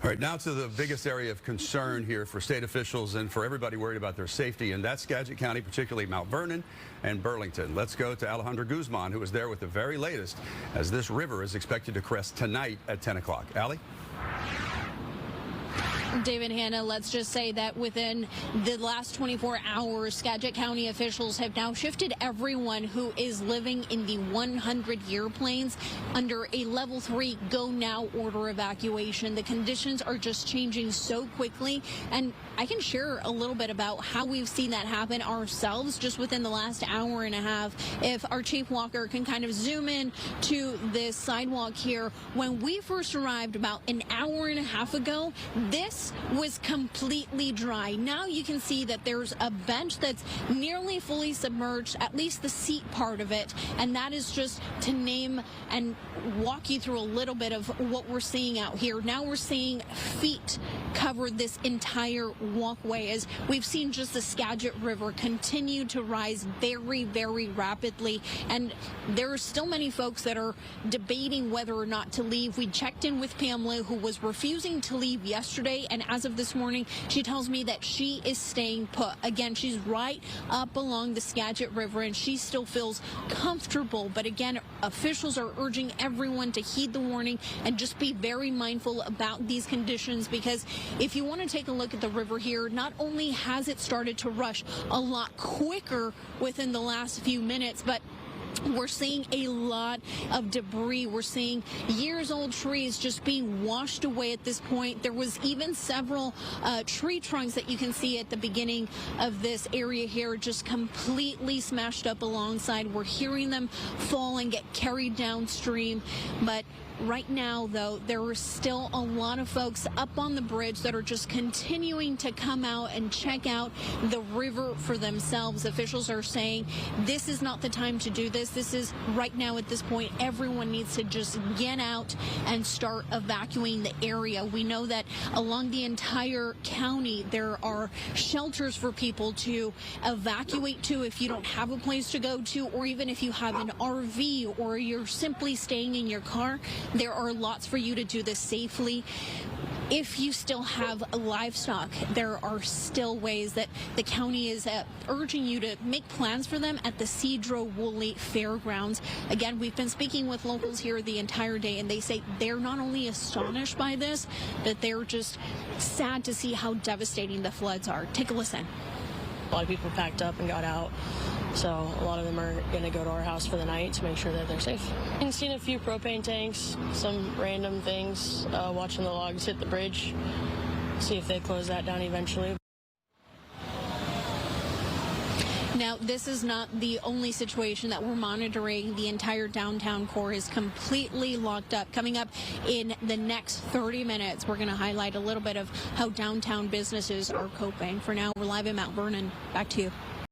All right, now to the biggest area of concern here for state officials and for everybody worried about their safety, and that's Skagit County, particularly Mount-Vernon and Burlington. Let's go to Alejandra Guzman, who is there with the very latest, as this river is expected to crest tonight at 10 o'clock. Allie? David, Hannah, let's just say that within the last 24 hours, Skagit County officials have now shifted everyone who is living in the 100-year plains under a level 3 go now order evacuation. The conditions are just changing so quickly, and I can share a little bit about how we've seen that happen ourselves just within the last hour and a half. If our Chief Walker can kind of zoom in to this sidewalk here, when we first arrived about an hour and a half ago, this was completely dry. Now you can see that there's a bench that's nearly fully submerged, at least the seat part of it, and that is just to name and walk you through a little bit of what we're seeing out here. Now we're seeing feet cover this entire walkway as we've seen just the Skagit River continue to rise very, very rapidly, and there are still many folks that are debating whether or not to leave. We checked in with Pamela, who was refusing to leave yesterday, and as of this morning, she tells me that she is staying put. Again, she's right up along the Skagit River, and she still feels comfortable. But again, officials are urging everyone to heed the warning and just be very mindful about these conditions, because if you want to take a look at the river here, not only has it started to rush a lot quicker within the last few minutes, but we're seeing a lot of debris. We're seeing years-old trees just being washed away at this point. There was even several tree trunks that you can see at the beginning of this area here just completely smashed up alongside. We're hearing them fall and get carried downstream. But right now, though, there are still a lot of folks up on the bridge that are just continuing to come out and check out the river for themselves. Officials are saying this is not the time to do this. This is right now at this point, everyone needs to just get out and start evacuating the area. We know that along the entire county, there are shelters for people to evacuate to if you don't have a place to go to, or even if you have an RV or you're simply staying in your car. There are lots for you to do this safely. If you still have livestock, there are still ways that the county is urging you to make plans for them at the Cedro Woolley Fairgrounds. Again, we've been speaking with locals here the entire day, and they say they're not only astonished by this, but they're just sad to see how devastating the floods are. Take a listen. A lot of people packed up and got out, so a lot of them are going to go to our house for the night to make sure that they're safe. I've seen a few propane tanks, some random things, watching the logs hit the bridge, see if they close that down eventually. Now, this is not the only situation that we're monitoring. The entire downtown core is completely locked up. Coming up in the next 30 minutes, we're going to highlight a little bit of how downtown businesses are coping. For now, we're live in Mount-Vernon. Back to you.